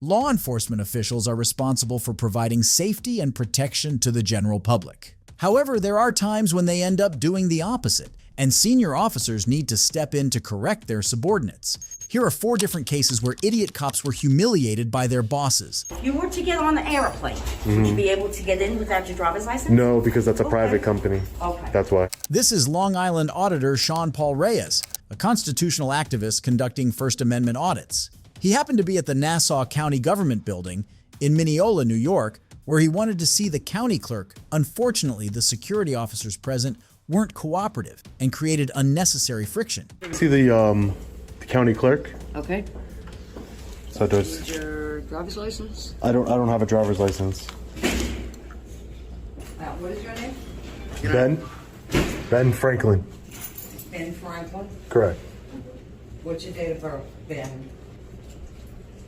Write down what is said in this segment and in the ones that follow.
Law enforcement officials are responsible for providing safety and protection to the general public. However, there are times when they end up doing the opposite, and senior officers need to step in to correct their subordinates. Here are 4 different cases where idiot cops were humiliated by their bosses. If you were to get on the airplane, would you be able to get in without your driver's license? No, because that's a private company. Okay. That's why. This is Long Island Auditor Sean Paul Reyes, a constitutional activist conducting First Amendment audits. He happened to be at the Nassau County Government Building in Mineola, New York, where he wanted to see the county clerk. Unfortunately, the security officers present weren't cooperative and created unnecessary friction. See the county clerk? Okay. So does Need your driver's license? I don't have a driver's license. What is your name? Ben Franklin. Ben Franklin. Correct. What's your date of birth, Ben?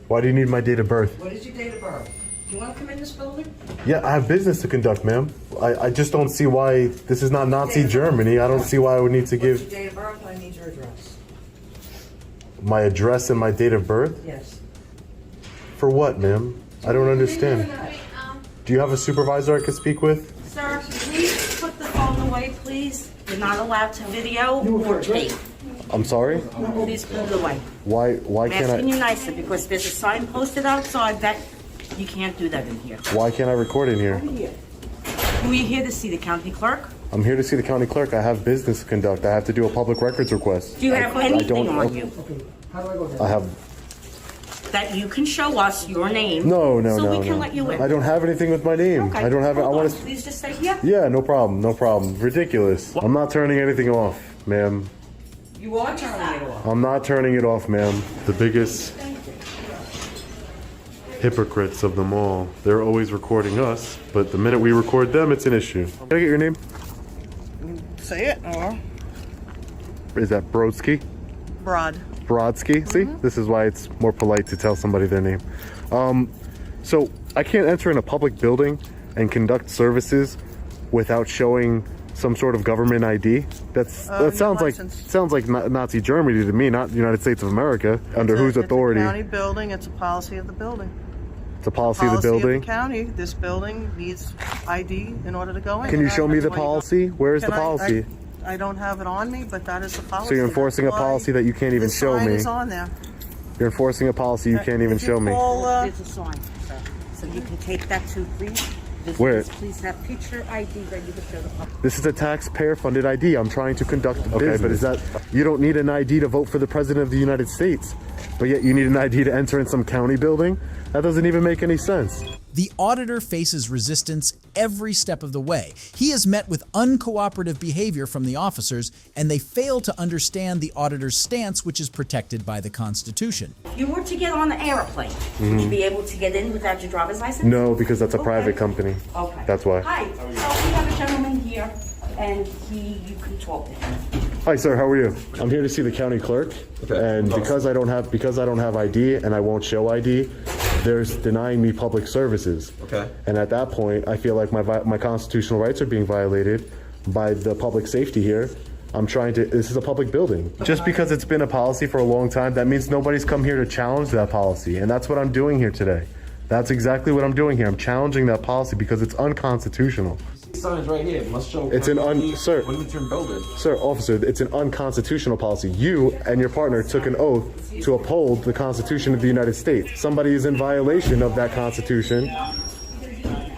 Why do you need my date of birth? What is your date of birth? Do you want to come in this building? Yeah, I have business to conduct, ma'am. I just don't see why this is not Nazi Germany. I don't see why I would need to What's your give date of birth? I need your address. my address and my date of birth. Yes. For what, ma'am? I don't understand. Do you have a supervisor I could speak with? Sir, please put the phone away, please. You're not allowed to video or tape. I'm sorry? Please put it away. Why I'm can't asking I you nicely because there's a sign posted outside that you can't do that in here. why can't I record in here? Were you here to see the county clerk? I'm here to see the county clerk. I have business to conduct. I have to do a public records request. Do you have anything on you I have that you can show us your name? no. So we can let you in. I don't have anything with my name. Okay. I don't have it. I Hold want on. to. Please just stay here. Yeah, no problem. Ridiculous. I'm not turning anything off, ma'am. You are turning it off. I'm not turning it off, ma'am. The biggest hypocrites of them all. They're always recording us, but the minute we record them, it's an issue. Can I get your name? Say it, or Is that Brodsky? Brodsky? See? This is why it's more polite to tell somebody their name. So I can't enter in a public building and conduct services without showing some sort of government ID. That sounds like Nazi Germany to me, not the United States of America. Under whose authority? It's a county building. It's a policy of the building. It's a policy of the building. Of the county. This building needs ID in order to go in. Can you show me the That's why you policy? Where is the policy? I don't have it on me, but that is the policy. So you're enforcing a policy that you can't even show me. The sign is on there. You're enforcing a policy you can't even show me. There's a sign, sir. So you can take that to please. Where? Please have picture ID ready to show the public. This is a taxpayer-funded ID. I'm trying to conduct business. Okay, but is that you don't need an ID to vote for the president of the United States, but yet you need an ID to enter in some county building? That doesn't even make any sense. The auditor faces resistance every step of the way. He is met with uncooperative behavior from the officers, and they fail to understand the auditor's stance, which is protected by the Constitution. If you were to get on the airplane, would you be able to get in without your driver's license? No, because that's a Okay. private company. Okay. That's why. Hi. So we have a gentleman here, and you can talk to him. Hi, sir. How are you? I'm here to see the county clerk, and because I don't have ID and I won't show ID, they're denying me public services. Okay. And at that point, I feel like my constitutional rights are being violated by the public safety here. This is a public building. Just because it's been a policy for a long time, that means nobody's come here to challenge that policy. And that's what I'm doing here today. That's exactly what I'm doing here. I'm challenging that policy because it's unconstitutional. Signs right here must show. It's sir. When it's building. Sir, officer, it's an unconstitutional policy. You and your partner took an oath to uphold the Constitution of the United States. Somebody is in violation of that Constitution,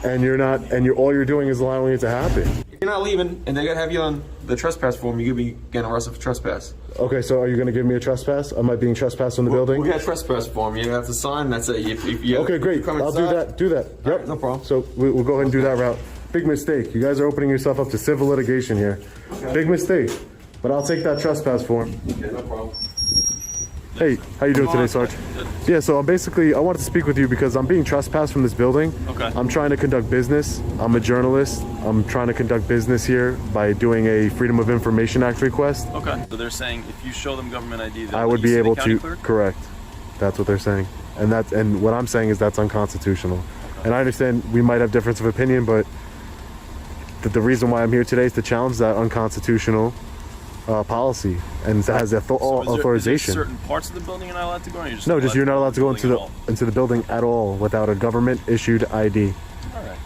and you're not, and all you're doing is allowing it to happen. You're not leaving, and they're gonna have you on the trespass form. You could be getting arrested for trespass. Okay, so are you going to give me a trespass? Am I being trespassed from the building? We got a trespass form. You have to sign. That's it. If you Okay, great. come I'll do inside- that. Do that. Yep. All right, no problem. So we'll go ahead and do that route. Big mistake. You guys are opening yourself up to civil litigation here. Okay. Big mistake. But I'll take that trespass form. Yeah, no problem. Hey, how you doing today, Sarge? Yeah, so I wanted to speak with you because I'm being trespassed from this building. Okay. I'm trying to conduct business. I'm a journalist. I'm trying to conduct business here by doing a Freedom of Information Act request. Okay. So they're saying if you show them government ID, I would be able to. Clerk? Correct. That's what they're saying, and what I'm saying is that's unconstitutional. Okay. And I understand we might have difference of opinion, but the reason why I'm here today is to challenge that unconstitutional policy and has all authorization. Is there certain parts of the building you're not allowed to go in? Or you're just No, just you're not allowed to go building into the building at all without a government issued ID. All right.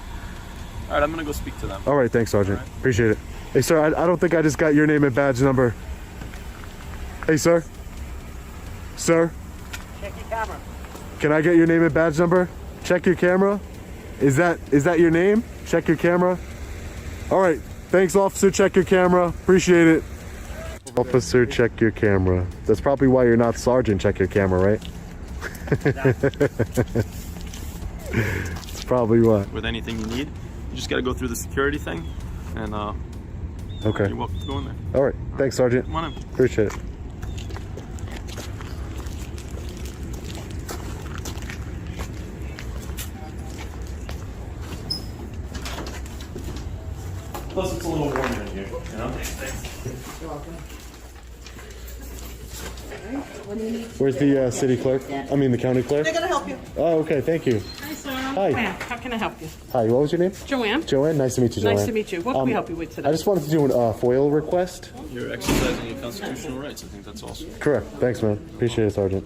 All right, I'm gonna go speak to them. All right, thanks, Sergeant. All right. Appreciate it. Hey, sir, I don't think I just got your name and badge number. Hey, sir. Sir. Check your camera. Can I get your name and badge number? Check your camera. Is that your name? Check your camera. All right. Thanks, officer. Check your camera. Appreciate it. Officer, check your camera. That's probably why you're not sergeant. Check your camera, right? It's probably why. With anything you need, you just got to go through the security thing, and okay. You're welcome to go in there. All right. Thanks, Sergeant. Come on in. Appreciate it. Plus, it's a little warmer in here, you know? Where's the city clerk? I mean, the county clerk? They're gonna help you. Oh, okay. Thank you. Hi, sir. Hi. How can I help you? Hi. What was your name? Joanne. Joanne. Nice to meet you, Joanne. Nice to meet you. What can we help you with today? I just wanted to do a FOIL request. You're exercising your constitutional rights. I think that's awesome. Correct. Thanks, man. Appreciate it, Sergeant.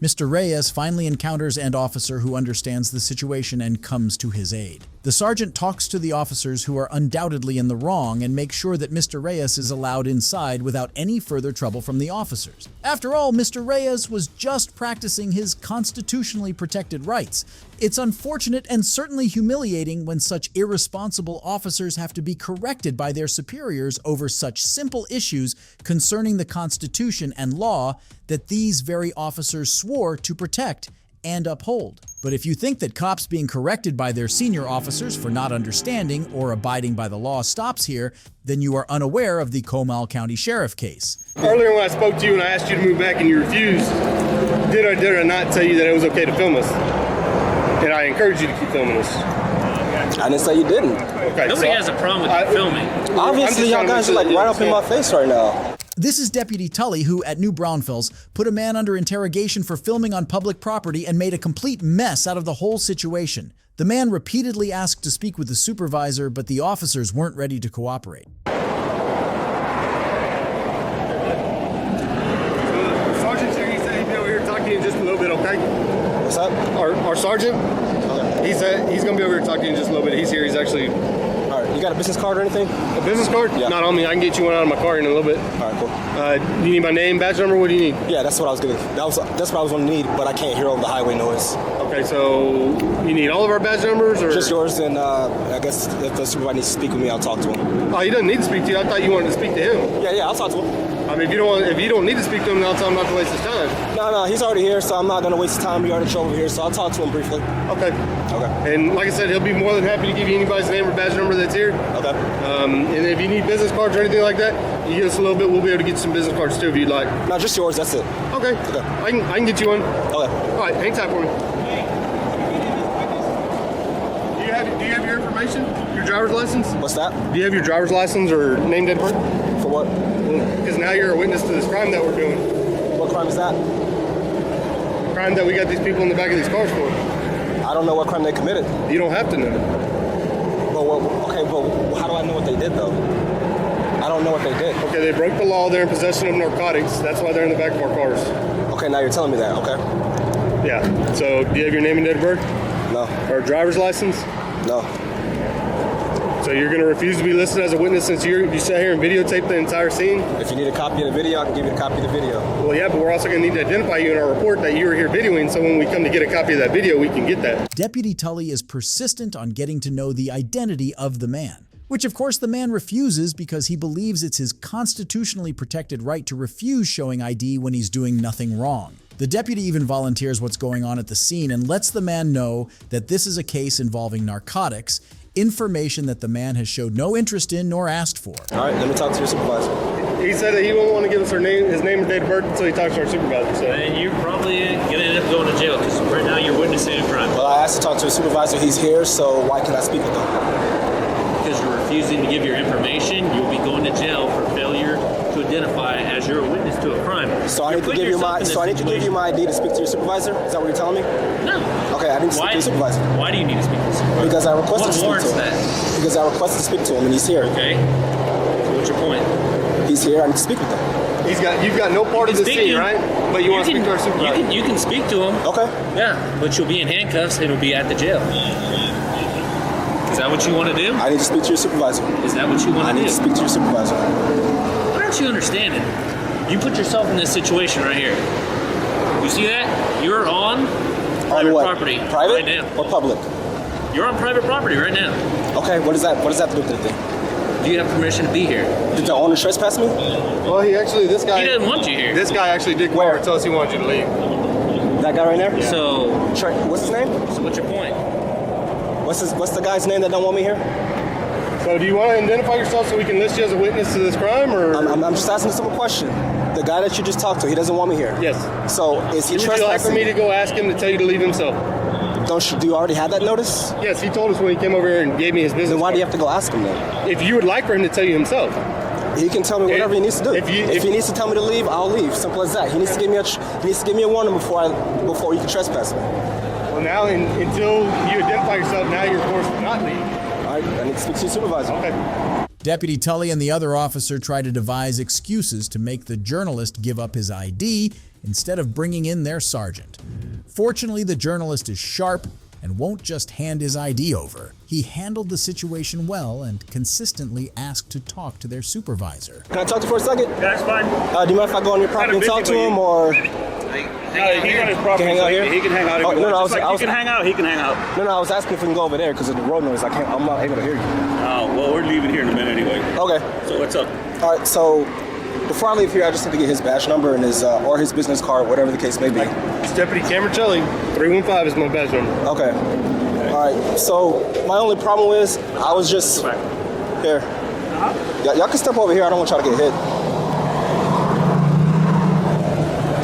Mr. Reyes finally encounters an officer who understands the situation and comes to his aid. The sergeant talks to the officers who are undoubtedly in the wrong and makes sure that Mr. Reyes is allowed inside without any further trouble from the officers. After all, Mr. Reyes was just practicing his constitutionally protected rights. It's unfortunate and certainly humiliating when such irresponsible officers have to be corrected by their superiors over such simple issues concerning the Constitution and law that these very officers swore to protect and uphold. But if you think that cops being corrected by their senior officers for not understanding or abiding by the law stops here, then you are unaware of the Comal County Sheriff case. Earlier when I spoke to you and I asked you to move back and you refused, did or did I not tell you that it was okay to film us? And I encouraged you to keep filming us. I didn't say you didn't. Okay, Nobody has a problem with you filming. Obviously, y'all guys are like right up in my face right now. This is Deputy Tully, who at New Braunfels put a man under interrogation for filming on public property and made a complete mess out of the whole situation. The man repeatedly asked to speak with the supervisor, but the officers weren't ready to cooperate. Sergeant's here. He said he'd be over here talking to you in just a little bit, okay? What's up? Our sergeant, Okay. he said he's going to be over here talking to you in just a little bit. He's here. He's actually... All right. You got a business card or anything? A business card? Yeah. Not on me. I can get you one out of my car in a little bit. All right, cool. Do you need my name, badge number? What do you need? Yeah, that's what I was gonna. That's what I was gonna need, but I can't hear over the highway noise. Okay, so you need all of our badge numbers, or Just yours, and I guess if the supervisor needs to speak with me, I'll talk to him. Oh, he doesn't need to speak to you. I thought you wanted to speak to him. Yeah, I'll talk to him. I mean, if you don't need to speak to him, then I'll tell him not to waste his time. No, he's already here, so I'm not gonna waste his time. He already showed over here, so I'll talk to him briefly. Okay. Okay. And like I said, he'll be more than happy to give you anybody's name or badge number that's here. Okay. And if you need business cards or anything like that, you give us a little bit, we'll be able to get some business cards too if you'd like. No, just yours. That's it. Okay. Okay. I can get you one. Okay. All right, hang tight for me. Do you have your information? Your driver's license? What's that? Do you have your driver's license or name, date, of birth? For what? Because now you're a witness to this crime that we're doing. What crime is that? Crime that we got these people in the back of these cars for. I don't know what crime they committed. You don't have to know. Well, how do I know what they did though? I don't know what they did. Okay, they broke the law. They're in possession of narcotics. That's why they're in the back of our cars. Okay, now you're telling me that. Okay. Yeah. So, do you have your name and date of birth? No. Or a driver's license? No. So you're going to refuse to be listed as a witness since you sat here and videotaped the entire scene? If you need a copy of the video, I can give you a copy of the video. Well, yeah, but we're also going to need to identify you in our report that you were here videoing, so when we come to get a copy of that video, we can get that. Deputy Tully is persistent on getting to know the identity of the man, which of course the man refuses because he believes it's his constitutionally protected right to refuse showing ID when he's doing nothing wrong. The deputy even volunteers what's going on at the scene and lets the man know that this is a case involving narcotics, information that the man has showed no interest in nor asked for. All right, let me talk to your supervisor. He said that he won't want to give us his name and date of birth until he talks to our supervisor. So. And you're probably going to end up going to jail because right now you're witnessing a crime. Well, I asked to talk to a supervisor. He's here, so why can't I speak with him? Because you're refusing to give your information, you'll be going to jail for failure to identify as you're a witness to a crime. So I need to give you my ID to speak to your supervisor? Is that what you're telling me? No. Okay, I need to speak to your supervisor. Why do you need to speak to the supervisor? Because I requested to speak to him. What warrants that? Because I requested to speak to him and he's here. Okay. So what's your point? He's here. I need to speak with him. You've got no part of the scene, right? But you want to speak to our supervisor. You can speak to him. Okay. Yeah, but you'll be in handcuffs and it'll be at the jail. Is that what you want to do? I need to speak to your supervisor. Is that what you want to do? I need to speak to your supervisor. Why aren't you understanding? You put yourself in this situation right here. You see that? You're on private property Private right now. or public? You're on private property right now. Okay, what does that have to do with anything? Do you have permission to be here? Did the owner trespass me? Well, this guy... He doesn't want you here. This guy actually did call and tell us he wanted you to leave. That guy right there? Yeah. So... What's his name? So what's your point? What's the guy's name that don't want me here? So do you want to identify yourself so we can list you as a witness to this crime, or...? I'm just asking a simple question. The guy that you just talked to, he doesn't want me here. Yes. So is he Would you like for trespassing? me to go ask him to tell you to leave himself? Do you already have that notice? Yes, he told us when he came over here and gave me his business Then why card. do you have to go ask him then? If you would like for him to tell you himself. He can tell me whatever he needs to do. If he needs to tell me to leave, I'll leave. Simple as that. He needs to give me a warning before he can trespass me. Well, now until you identify yourself, now you're forced to not leave. All right, I need to speak to your supervisor. Okay. Deputy Tully and the other officer tried to devise excuses to make the journalist give up his ID instead of bringing in their sergeant. Fortunately, the journalist is sharp and won't just hand his ID over. He handled the situation well and consistently asked to talk to their supervisor. Can I talk to you for a second? That's fine. Do you mind if I go on your property and talk to him, or? He's on his property, hang out here? He can hang out if he wants. You can hang out, he can hang out. No, I was asking if we can go over there because of the road noise. I'm not able to hear you. Well, we're leaving here in a minute anyway. Okay. So what's up? All right, so before I leave here, I just need to get his badge number and his or his business card, whatever the case may be. It's Deputy Camercelli. 315 is my badge number. Okay. All right, so my only problem is I was just here. Y'all can step over here. I don't want y'all to get hit.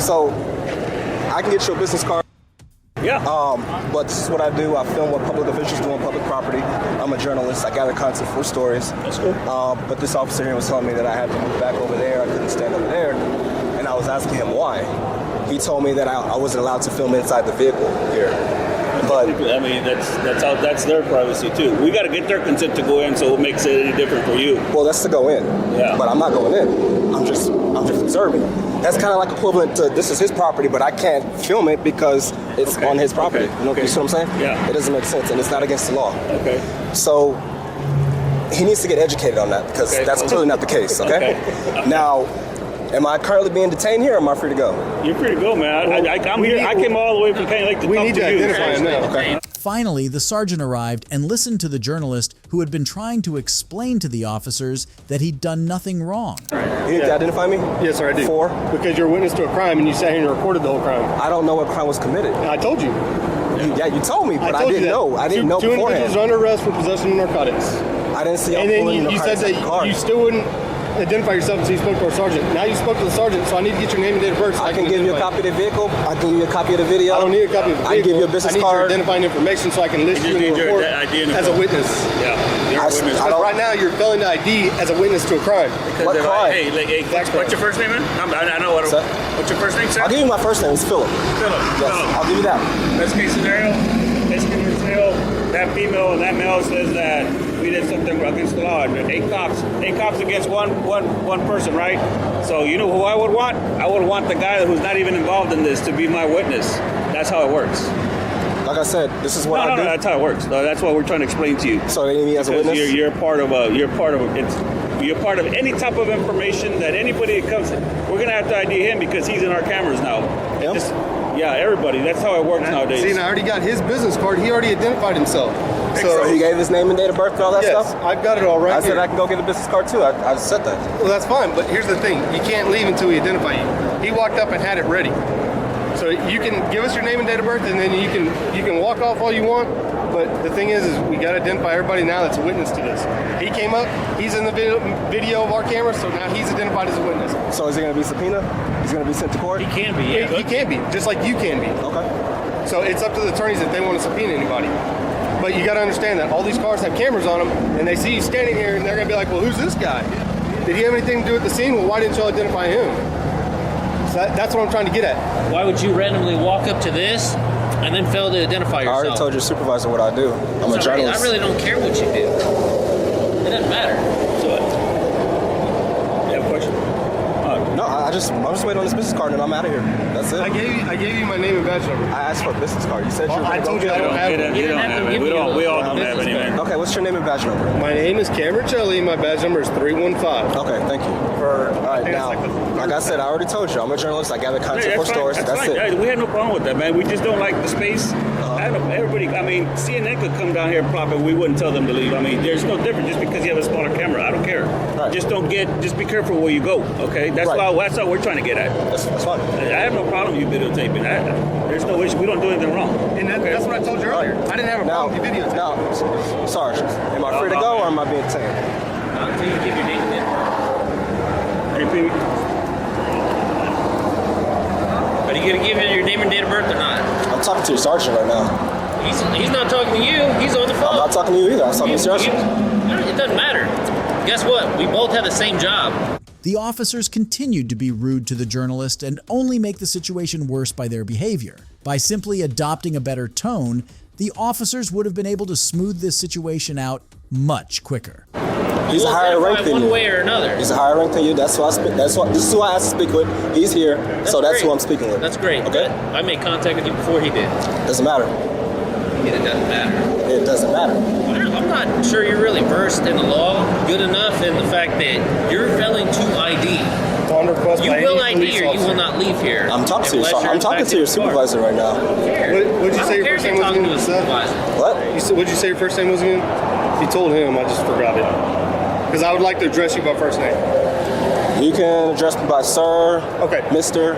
So I can get you a business card. Yeah. But this is what I do. I film what public officials do on public property. I'm a journalist. I gather content for stories. That's cool. But this officer here was telling me that I had to move back over there. I couldn't stand over there. And I was asking him why. He told me that I wasn't allowed to film inside the vehicle here. But I mean, that's their privacy too. We got to get their consent to go in, so it makes it any different for you. Well, that's to go in. Yeah. But I'm not going in. I'm just observing. That's kind of like equivalent to this is his property, but I can't film it because it's on his property. Okay. You see what I'm saying? Yeah. It doesn't make sense, and it's not against the law. Okay. So he needs to get educated on that because that's clearly not the case. Okay. Now, am I currently being detained here, or am I free to go? You're free to go, man. I'm here. I came all the way from Canyon Lake to talk to you. We need to identify him now. Okay. Finally, the sergeant arrived and listened to the journalist who had been trying to explain to the officers that he'd done nothing wrong. You need to identify me? Yes, sir, I do. For? Because you're a witness to a crime and you sat here and recorded the whole crime. I don't know what crime was committed. I told you. You told me, but I told you didn't that. know. I didn't know Two beforehand. individuals are under arrest for possession of narcotics. I didn't see y'all And then pulling you said narcotics out the car. that you still wouldn't identify yourself until you spoke to our sergeant. Now you spoke to the sergeant, so I need to get your name and date of birth. So I can give you a copy of the vehicle. I can give you a copy of the video. I don't need a copy of the vehicle. I can give you a business I need card. your identifying information so I can list you in the report as a witness. Yeah. You're a witness. Because right now you're failing to ID as a witness to a crime. What crime? Hey, what's your first name, man? I know what. Sir? What's your first name, sir? I'll give you my first name. It's Philip. Philip. Yes, I'll give you that. Best case scenario, that female and that male says that we did something against the law. 8 cops against one person, right? So you know who I would want? I would want the guy who's not even involved in this to be my witness. That's how it works. Like I said, this is what I do. No, that's how it works. No, that's what we're trying to explain to you. So they need me as a Because witness? You're part of any type of information that anybody that comes. We're gonna have to ID him because he's in our cameras now. Yep. Yeah, everybody. That's how it works nowadays. See, and I already got his business card. He already identified himself. So he gave his name and date of birth and all that Yes, stuff? I've got it all right I said here. I can go get a business card too. I said that. Well, that's fine, but here's the thing. You can't leave until we identify you. He walked up and had it ready. So you can give us your name and date of birth, and then you can walk off all you want. But the thing is we got to identify everybody now that's a witness to this. He came up. He's in the video of our camera, so now he's identified as a witness. So is he going to be subpoenaed? He's going to be sent to court? He can be. Yeah. He can be, just like you can be. Okay. So it's up to the attorneys if they want to subpoena anybody. But you got to understand that all these cars have cameras on them, and they see you standing here, and they're going to be like, well, who's this guy? Did he have anything to do with the scene? Well, why didn't y'all identify him? So that's what I'm trying to get at. Why would you randomly walk up to this and then fail to identify yourself? I already told your supervisor what I do. I'm a journalist. I really don't care what you do. It doesn't matter. So, you have a question? I'm just waiting on this business card and I'm out of here. That's it. I gave you my name and badge number. I asked for a business card. You said you were I told you I don't have one. You don't have it. We all don't have any, man. Okay, what's your name and badge number? My name is Cameron Shelley. My badge number is 315. Okay, thank you. All right, now, like I said, I already told you, I'm a journalist. I gather content for stores. That's it. Hey, we had no problem with that, man. We just don't like the space. Everybody, I mean, CNN could come down here and plop it. We wouldn't tell them to leave. I mean, there's no difference just because you have a smaller camera. I don't care. Right. Just be careful where you go, okay? That's all we're trying to get at. That's fine. I have no problem with you videotaping. There's no issue. We don't do anything wrong. And that's what I told you earlier. I didn't have a problem with you videotaping. Now, sorry, am I free to go or am I being detained? Until you give your name and Hey, Pete. Are you gonna give it your name and date of birth or not? I'm talking to your sergeant right now. He's not talking to you. He's on the phone. I'm not talking to you either. I'm talking to your sergeant. It doesn't matter. Guess what? We both have the same job. The officers continued to be rude to the journalist and only make the situation worse by their behavior. By simply adopting a better tone, the officers would have been able to smooth this situation out much quicker. He's a higher rank than you. One way or another. He's a higher rank than you. This is who I have to speak with. He's here, so that's who I'm speaking with. That's great. Okay. I made contact with you before he did. Doesn't matter. It doesn't matter. It doesn't matter. I'm not sure you're really versed in the law good enough in the fact that you're failing to ID. You will ID or you will not leave here. I'm talking to your supervisor right now. What'd you say your first name was again? What? What'd you say your first name was again? You told him. I just forgot it. Because I would like to address you by first name. You can address me by sir, okay, Mr.,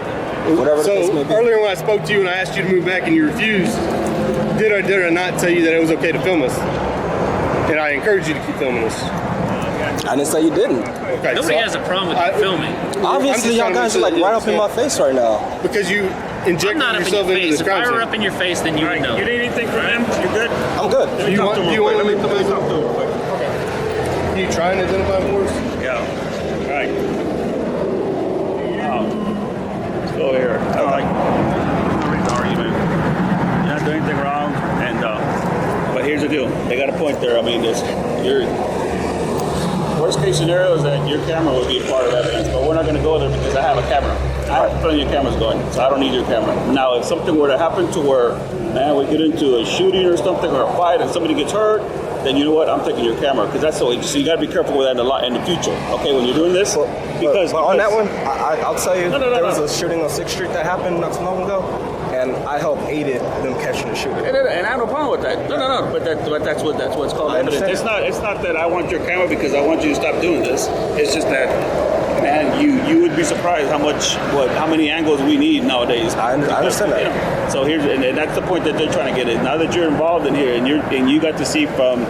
whatever the case may be. Earlier when I spoke to you and I asked you to move back and you refused, did I not tell you that it was okay to film us? And I encouraged you to keep filming us. I didn't say you didn't. Okay, nobody has a problem with you filming. Obviously, y'all guys are like right up in my face right now. Because you injected yourself into this crime. If I were up in your face, then you would know. You need anything from him? You good? I'm good. Do you want to let me talk to him? Okay. Are you trying to identify for us? Yeah. All right. Let's go here. All right. Argument. You're not doing anything wrong, but here's the deal. They got a point there. I mean, your worst case scenario is that your camera will be a part of evidence, but we're not going to go there because I have a camera. I have plenty of cameras going, so I don't need your camera. Now, if something were to happen to where, man, we get into a shooting or something or a fight and somebody gets hurt, then you know what? I'm taking your camera because that's so you got to be careful with that in the future. Okay, when you're doing this, because on that one, I'll tell you, there was a shooting on 6th Street that happened not too long ago, and I helped aided them catching the shooter. And I have no problem with that. No. But that's what's called evidence. It's not that I want your camera because I want you to stop doing this. It's just that, man, you would be surprised how many angles we need nowadays. I understand that. You know, so here's and that's the point that they're trying to get at. Now that you're involved in here and you got to see from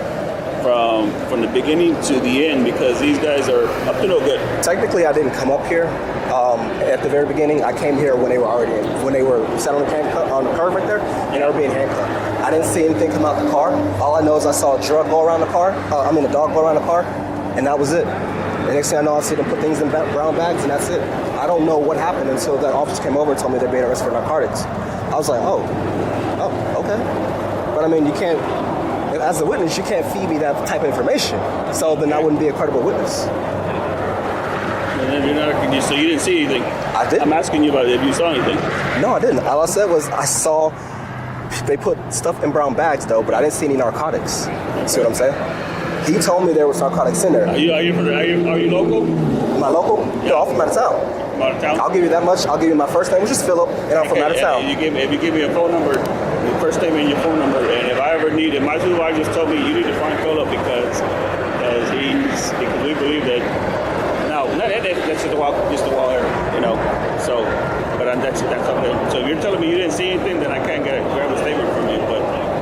the beginning to the end because these guys are up to no good. Technically, I didn't come up here at the very beginning. I came here when they were sat on the curb right there, and they were being handcuffed. I didn't see anything come out the car. All I know is I saw a drug go around the car. A dog go around the car, and that was it. The next thing I know, I see them put things in brown bags, and that's it. I don't know what happened until that officer came over and told me they're being arrested for narcotics. I was like, oh, okay. But I mean, you can't. As a witness, you can't feed me that type of information. So then I wouldn't be a credible witness. So you didn't see anything? I didn't. I'm asking you about if you saw anything. No, I didn't. All I said was I saw they put stuff in brown bags, though, but I didn't see any narcotics. See what I'm saying? He told me there was narcotics in there. Are you local? Am I local? Yeah. No, I'm from out of town. Out of town? I'll give you that much. I'll give you my first name, which is Philip, and I'm from out of town. If you give me a phone number, your first name and your phone number, and if I ever need it, my supervisor just told me you need to find Philip because we believe that. No, that's just the wall here, you know. So, but that's something. So if you're telling me you didn't see anything, then I can't grab a statement from you. But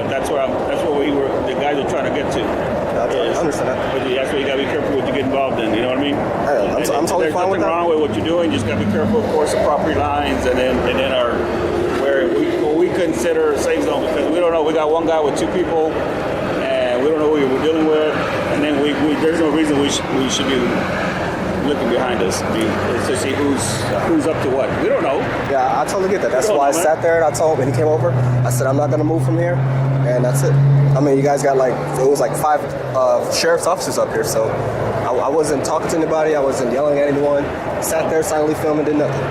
that's where the guys are trying to get to. I understand that. But that's where you gotta be careful what you get involved in. You know what I mean? I'm totally fine with that. There's nothing wrong with what you're doing. Just gotta be careful, of course, of property lines, and then where we consider a safe zone because we don't know. We got one guy with two people, and we don't know who we're dealing with, and then there's no reason we should be looking behind us to see who's up to what. We don't know. Yeah, I totally get that. That's why I sat there and I told him when he came over, I said I'm not gonna move from here, and that's it. I mean, you guys got it was 5 sheriff's officers up here, so I wasn't talking to anybody. I wasn't yelling at anyone. Sat there silently filming, did nothing.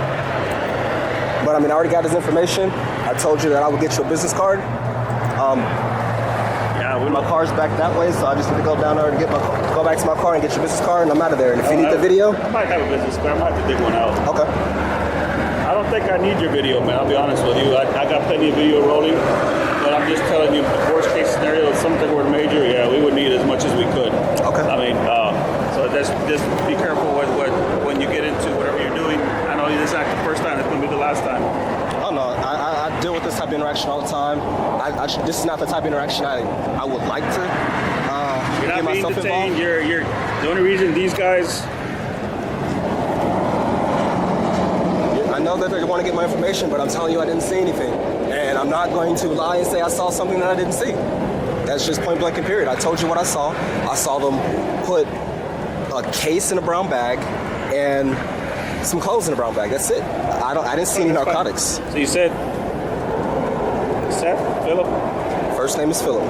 But I mean, I already got his information. I told you that I would get you a business card. My car's back that way, so I just need to go down there and go back to my car and get your business card, and I'm out of there. And if you need the video, I might have a business card. I might have to dig one out. Okay. I don't think I need your video, man. I'll be honest with you. I got plenty of video rolling, but I'm just telling you, the worst case scenario, if something were major, yeah, we would need as much as we could. Okay. I mean, so just be careful when you get into whatever you're doing. I know this is not the first time; it's going to be the last time. Oh no, I deal with this type of interaction all the time. This is not the type of interaction I would like to You're get not being myself detained. involved. You're the only reason these guys. I know that they want to get my information, but I'm telling you I didn't see anything. And I'm not going to lie and say I saw something that I didn't see. That's just point blank and period. I told you what I saw. I saw them put a case in a brown bag and some clothes in a brown bag. That's it. I didn't see any narcotics. So you said Seth? Philip? First name is Philip.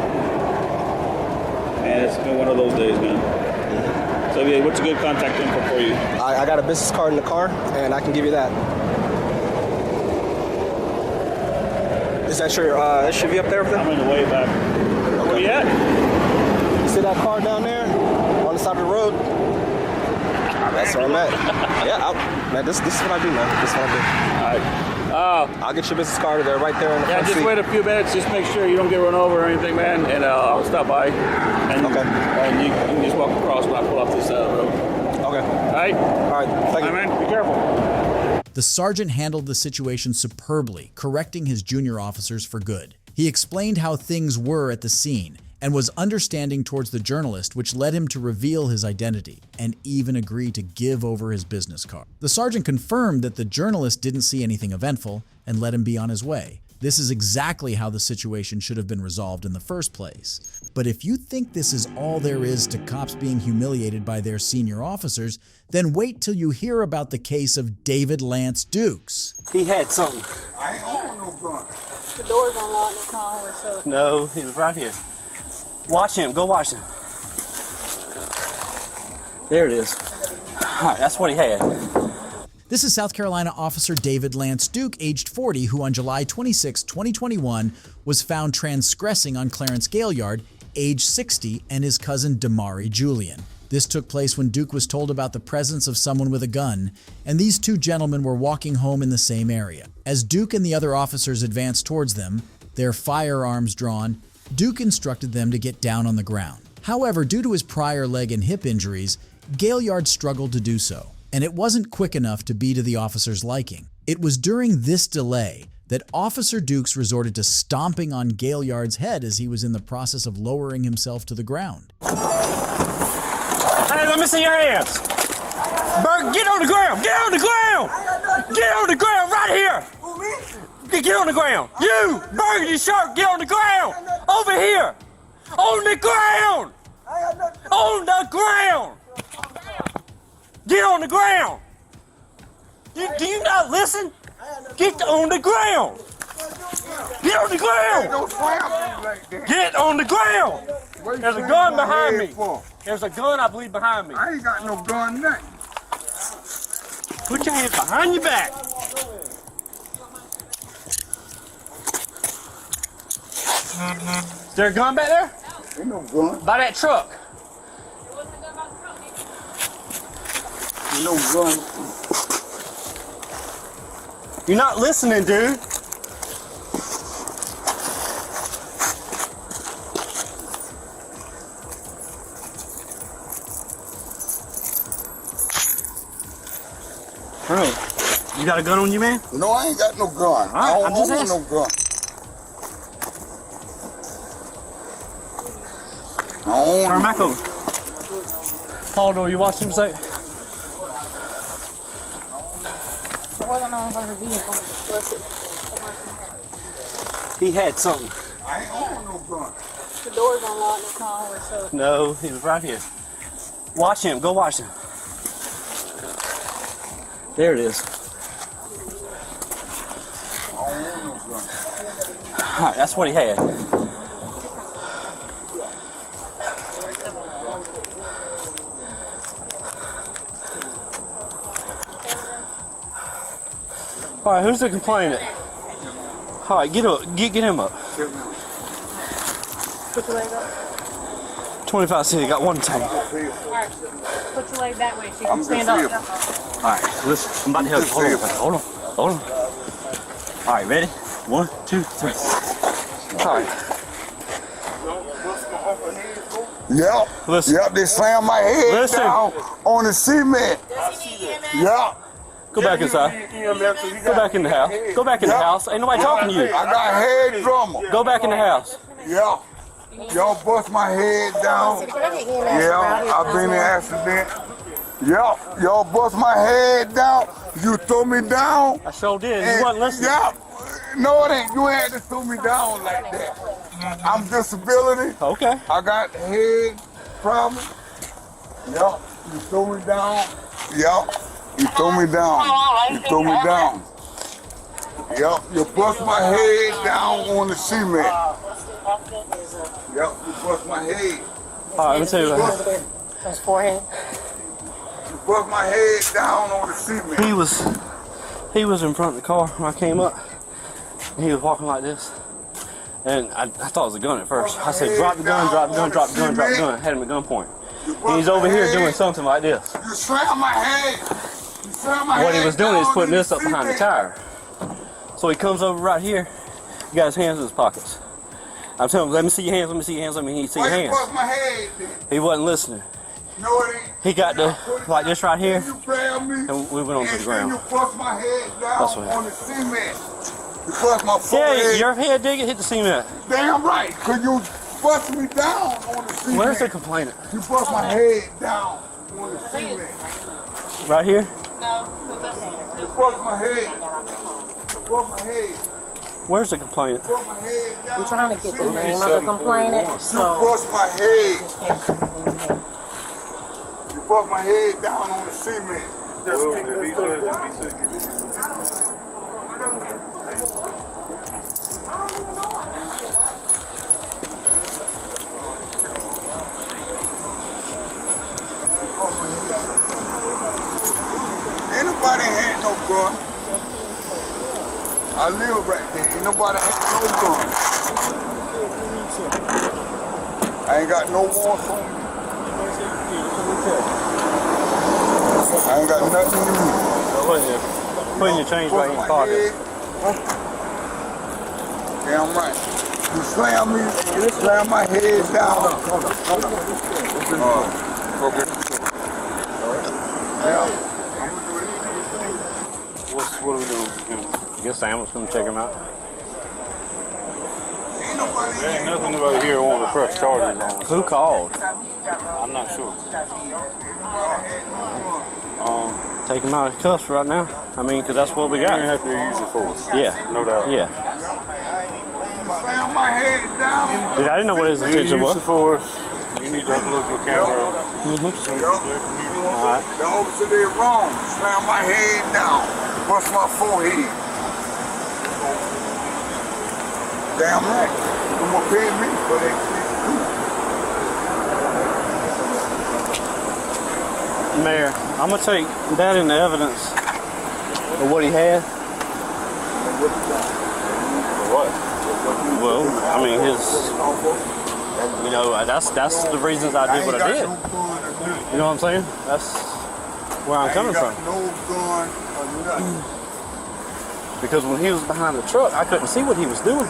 Man, it's been one of those days, man. Mm-hmm. So yeah, what's a good contact info for you? I got a business card in the car, and I can give you that. Is that your SUV up there? I'm in the way back. Okay. Where you at? You see that car down there on the side of the road? That's where I'm at. Yeah, man, this is what I do, man. This is what I do. All right. I'll get your business card there, right there in the front just seat. wait a few minutes. Just make sure you don't get run over or anything, man. And I'll stop by. And, okay. And you can just walk across when I pull off this side of the road. Okay. All right? All right. Thank you. All right, man. Be careful. The sergeant handled the situation superbly, correcting his junior officers for good. He explained how things were at the scene and was understanding towards the journalist, which led him to reveal his identity and even agree to give over his business card. The sergeant confirmed that the journalist didn't see anything eventful and let him be on his way. This is exactly how the situation should have been resolved in the first place. But if you think this is all there is to cops being humiliated by their senior officers, then wait till you hear about the case of David Lance Dukes. He had something. I ain't got no gun. The door's unlocked, the car, so. No, he was right here. Watch him, go watch him. There it is. All right, that's what he had. This is South Carolina Officer David Lance Duke, aged 40, who on July 26, 2021, was found transgressing on Clarence Gaillard, age 60, and his cousin Damari Julian. This took place when Duke was told about the presence of someone with a gun, and these two gentlemen were walking home in the same area. As Duke and the other officers advanced towards them, their firearms drawn, Duke instructed them to get down on the ground. However, due to his prior leg and hip injuries, Gaillard struggled to do so, and it wasn't quick enough to be to the officer's liking. It was during this delay that Officer Dukes resorted to stomping on Gaillard's head as he was in the process of lowering himself to the ground. Hey, let me see your hands. Bert, get on the ground. Get on the ground. Get on the ground right here. Who, me? Get on the ground. You, burgundy shirt, get on the ground. Over here. On the ground. On the ground. Get on the ground. Do you not listen? Get on the ground. Get on the ground. Get on the ground. There's a gun behind me. There's a gun, I believe, behind me. I ain't got no gun, nothing. Put your hands behind your back. Is there a gun back there? Ain't no gun. By that truck. Ain't no gun. You're not listening, dude. Bro, you got a gun on you, man? No, I ain't got no gun. Right, I don't own no gun. I don't own Turn back over. Paul, do you watch him say? He had something. I ain't own no gun. The door's unlocked, the car, so. No, he was right here. Watch him, go watch him. There it is. I don't own no gun. All right, that's what he had. All right, who's the complainant? All right, get him up. Put your leg up. 25 city, got one tank. Alright. Put your leg that way so you can stand up. Alright, listen, I'm about to help you. Hold on. Alright, ready? 1, 2, 3. Alright. Yep. Listen. Yep, they slammed my head down on the cement. Yep. Go back inside. Go back in the house. Go back in the house. Ain't nobody talking to you. I got head drummer. Go back in the house. Yep. Y'all bust my head down. Yeah, I've been in an accident. Yep. Y'all bust my head down. You threw me down. I sure did. You wasn't listening. Yep. No, it ain't. You had to throw me down like that. I'm disability. Okay. I got head problem. Yep. You threw me down. Yep. You threw me down. You threw me down. Yep. You bust my head down on the cement. Yep. You bust my head. All right, let me tell you what happened. His forehead. You bust my head down on the cement. He was in front of the car when I came up. And he was walking like this. And I thought it was a gun at first. I said, drop the gun, drop the gun, drop the gun, drop the gun. I had him at gunpoint. And he's over here doing something like this. You slammed my head. You slammed my head. What he was doing is putting this up behind the tire. So he comes over right here. He got his hands in his pockets. I'm telling him, let me see your hands, let me see your hands, let me see your hands. Bust my head, then? He wasn't listening. No, it ain't. He got the, like this right here, You grabbed me. and we went onto the ground. You bust my head down That's what on the cement. You bust my Yeah, forehead. your head did hit the cement. Damn right, because you bust me down on the cement. Where's the complainant? You bust my head down on the cement. Right here? You bust my head. You bust my head. Where's the complainant? You bust my head down. We're trying to get the name of the complainant. You bust my head. You bust my head down on the cement. Ain't nobody had no gun. I live right there. Ain't nobody had no gun. I ain't got no warrants on me. I ain't got nothing to do. Putting your change right in your pocket. Damn right. You slam me, you slam my head down. Okay. Yeah. What are we doing? I guess Sam was going to check him out. There ain't nothing over here wanting to press charges on. Who called? I'm not sure. Take him out of cuffs right now. I mean, because that's what we got. You're going to have to use your force. Yeah. No doubt. Yeah. Slam my head down. Dude, I didn't know what his intention was. Use the force. You need to look at the camera. Alright. The officer did wrong. Slam my head down. Bust my forehead. Damn right. You gonna pay me for that shit too. Mayor, I'm going to take that into evidence of what he had. What? Well, I mean, you know, that's the reasons I did what I did. You know what I'm saying? That's where I'm coming from. No gun or nothing. Because when he was behind the truck, I couldn't see what he was doing.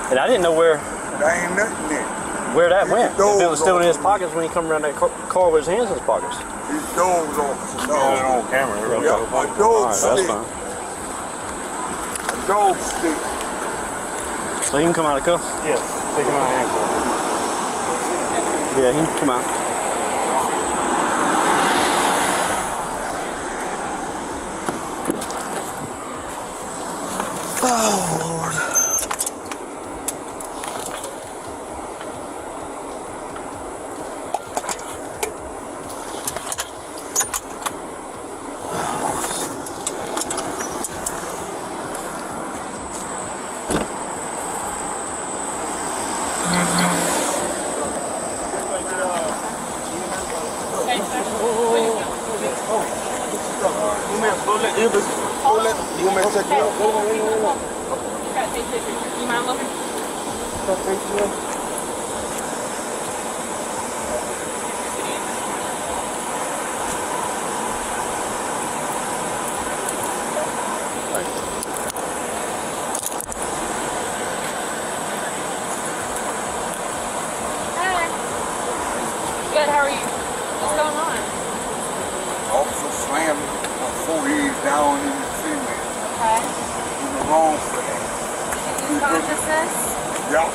And I didn't know where There ain't nothing there. where that went. If it was still in his pockets when he come around that car with his hands in his pockets. These dogs officer. On camera. Yeah, a All dog right, that's stick. fine. A dog stick. So he can come out of cuffs? Yes. Take him out of handcuffs. Yeah, he can come out. Oh, Lord. You me to check you out? Gotta take pictures. You mind looking? Good, how are you? What's going on? Officer slammed my forehead down in the cement. Okay. In the wrong side. Did you lose consciousness? Yeah.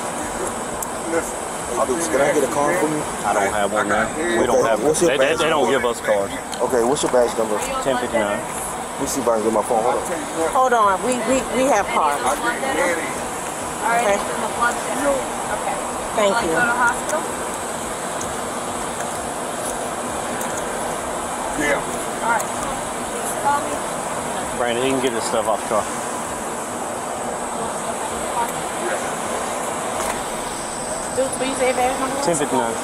Listen. Can I get a card from you? I don't have one now. We don't have one. They don't give us cards. Okay, what's your badge number? 1059. Let me see if I can get my phone. Hold on, we have cards. I get ready. Alright, it's in the blood center. Okay. Thank you. Go to hospital? Yeah. Alright. Call me. Brandon, he can get his stuff off the car. Will you say badge number? 1059.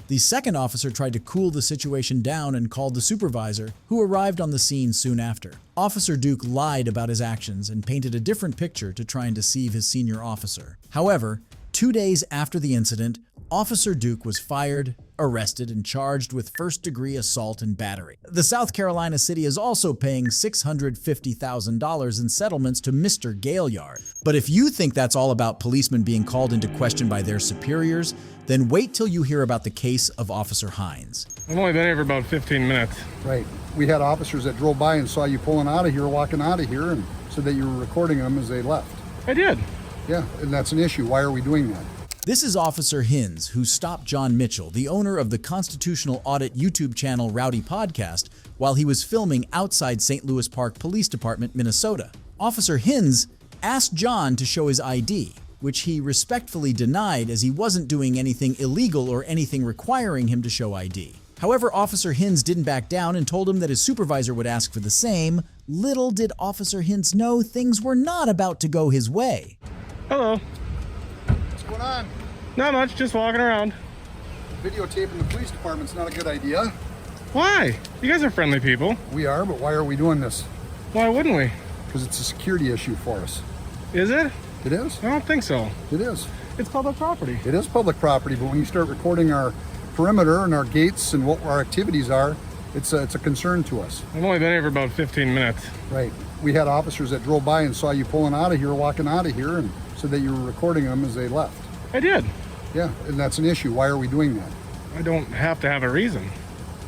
The second officer tried to cool the situation down and called the supervisor, who arrived on the scene soon after. Officer Duke lied about his actions and painted a different picture to try and deceive his senior officer. However, 2 days after the incident, Officer Duke was fired, arrested, and charged with first-degree assault and battery. The South Carolina city is also paying $650,000 in settlements to Mr. Gaillard. But if you think that's all about policemen being called into question by their superiors, then wait till you hear about the case of Officer Hines. I've only been here for about 15 minutes. Right. We had officers that drove by and saw you pulling out of here, walking out of here, and said that you were recording them as they left. I did. Yeah, and that's an issue. Why are we doing that? This is Officer Hines, who stopped John Mitchell, the owner of the constitutional audit YouTube channel Rowdy Podcast, while he was filming outside St. Louis Park Police Department, Minnesota. Officer Hines asked John to show his ID, which he respectfully denied as he wasn't doing anything illegal or anything requiring him to show ID. However, Officer Hines didn't back down and told him that his supervisor would ask for the same. Little did Officer Hines know things were not about to go his way. Hello. What's going on? Not much, just walking around. Videotaping the police department's not a good idea. Why? You guys are friendly people. We are, but why are we doing this? Why wouldn't we? Because it's a security issue for us. Is it? It is? I don't think so. It is. It's public property. It is public property, but when you start recording our perimeter and our gates and what our activities are, it's a concern to us. I've only been here for about 15 minutes. Right. We had officers that drove by and saw you pulling out of here, walking out of here, and said that you were recording them as they left. I did. Yeah, and that's an issue. Why are we doing that? I don't have to have a reason.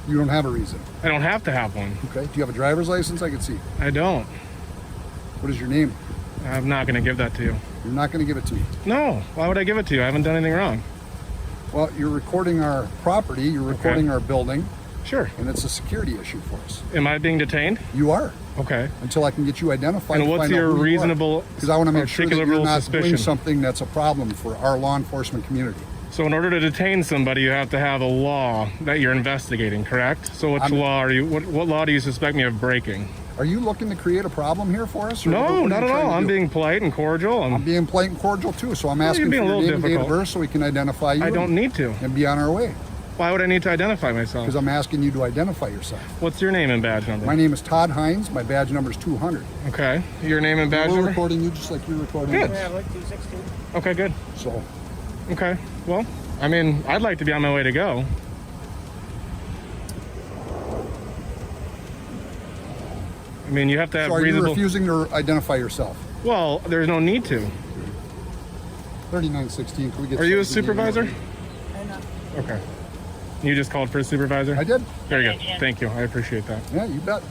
You don't have a reason? I don't have to have one. Okay. Do you have a driver's license I can see? I don't. What is your name? I'm not going to give that to you. You're not going to give it to me? No. Why would I give it to you? I haven't done anything wrong. Well, you're recording our property. You're recording our building. Sure. And it's a security issue for us. Am I being detained? You are. Okay. Until I can get you identified. And what's your reasonable, because I want to make sure that you're not suspicion? doing something that's a problem for our law enforcement community. So in order to detain somebody, you have to have a law that you're investigating, correct? So which law are you? What law do you suspect me of breaking? Are you looking to create a problem here for us? No, not at all. I'm being polite and cordial. I'm being polite and cordial too. So I'm asking for your name and date of birth so we can identify you. I don't need to. And be on our way. Why would I need to identify myself? Because I'm asking you to identify yourself. What's your name and badge number? My name is Todd Hines. My badge number is 200. Okay. Your name and badge number? We're recording you just like you're recording us. Yeah, like 216. Okay, good. So. Okay. Well, I mean, I'd like to be on my way to go. I mean, you have to have so are reasonable... you refusing to identify yourself? Well, there's no need to. 3916. Can we get? Are you a supervisor? I know. Okay. You just called for a supervisor? I did. Very good. Thank you. I appreciate that. Yeah, you bet.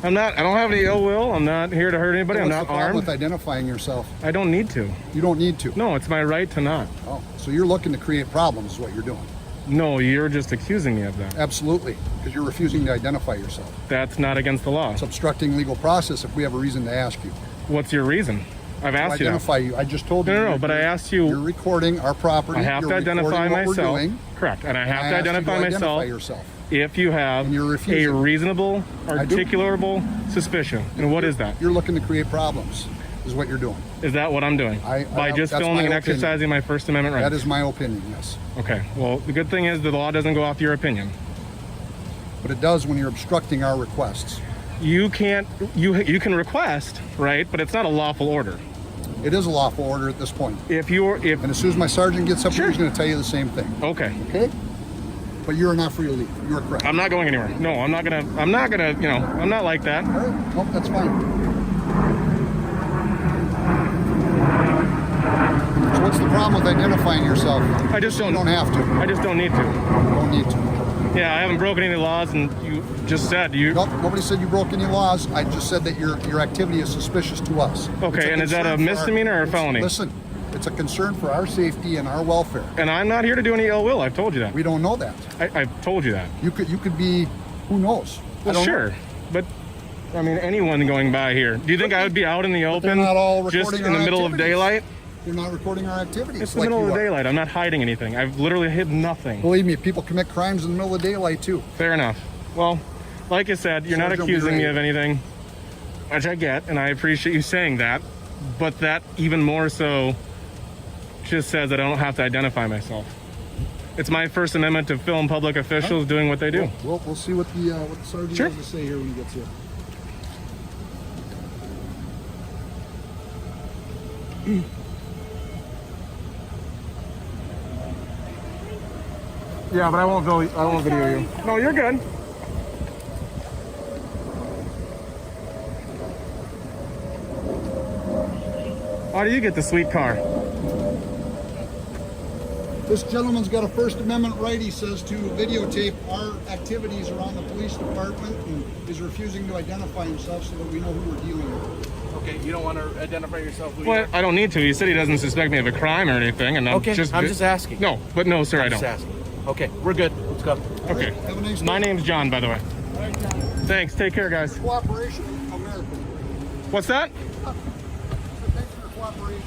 I don't have any ill will. I'm not here to hurt anybody. So I'm not the problem armed. with identifying yourself? I don't need to. You don't need to? No, it's my right to not. Oh, so you're looking to create problems is what you're doing? No, you're just accusing me of that. Absolutely, because you're refusing to identify yourself. That's not against the law. It's obstructing legal process if we have a reason to ask you. What's your reason? I've asked you that. Identify you. I just told you. No, but I asked you. You're recording our property. I have to identify myself. Correct, and I have to identify myself. Yourself. If you have a reasonable, articulable suspicion. And what is that? You're looking to create problems, is what you're doing. Is that what I'm doing? By just filming and exercising my First Amendment rights? That is my opinion, yes. Okay, well, the good thing is the law doesn't go off your opinion. But it does when you're obstructing our requests. You can't, you can request, right? But it's not a lawful order. It is a lawful order at this point. And as soon as my sergeant gets up here, he's going to tell you the same thing. Okay. Okay? But you're not free to leave. You're correct. I'm not going anywhere. No, I'm not gonna, you know, I'm not like that. All right. Well, that's fine. So what's the problem with identifying yourself? I just don't. You don't have to. I just don't need to. Don't need to. Yeah, I haven't broken any laws, and you just said you. Nope, nobody said you broke any laws. I just said that your activity is suspicious to us. Okay, and is that a misdemeanor or a felony? Listen, it's a concern for our safety and our welfare. And I'm not here to do any ill will. I've told you that. We don't know that. I've told you that. You could be, who knows? Well, sure, but I mean, anyone going by here. Do you think I would be out in the open, not all just recording in the our middle activities. of daylight? You're not recording our activities. It's the middle of the daylight. I'm not hiding anything. I've literally hid nothing. Believe me, people commit crimes in the middle of the daylight too. Fair enough. Well, like I said, you're not accusing me of anything, which I get, and I appreciate you saying that. But that even more so just says that I don't have to identify myself. It's my First Amendment to film public officials doing what they do. We'll see what the sergeant has to say here when he gets here. Yeah, but I won't video you. No, you're good. How do you get the sweet car? This gentleman's got a First Amendment right, he says, to videotape our activities around the police department, and is refusing to identify himself so that we know who we're dealing with. Okay, you don't want to identify yourself? Well, I don't need to. He said he doesn't suspect me of a crime or anything, and I'm just asking. No, but no, sir, I don't. Just asking. Okay, we're good. Let's go. Okay. Have a nice day. My name's John, by the way. Thanks. Take care, guys. Cooperation, America. What's that? Thanks for your cooperation.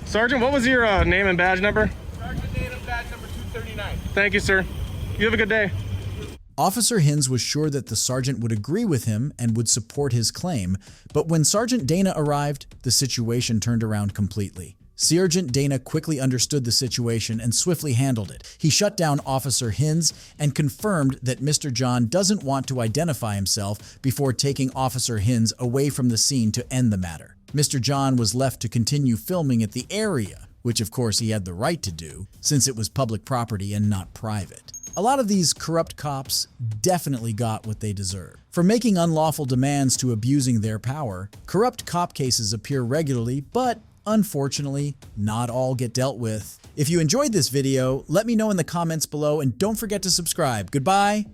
Sergeant, what was your name and badge number? Sergeant Dana, badge number 239. Thank you, sir. You have a good day. Officer Hinz was sure that the sergeant would agree with him and would support his claim, but when Sergeant Dana arrived, the situation turned around completely. Sergeant Dana quickly understood the situation and swiftly handled it. He shut down Officer Hinz and confirmed that Mr. John doesn't want to identify himself before taking Officer Hinz away from the scene to end the matter. Mr. John was left to continue filming at the area, which of course he had the right to do, since it was public property and not private. A lot of these corrupt cops definitely got what they deserve. From making unlawful demands to abusing their power, corrupt cop cases appear regularly, but unfortunately, not all get dealt with. If you enjoyed this video, let me know in the comments below and don't forget to subscribe. Goodbye.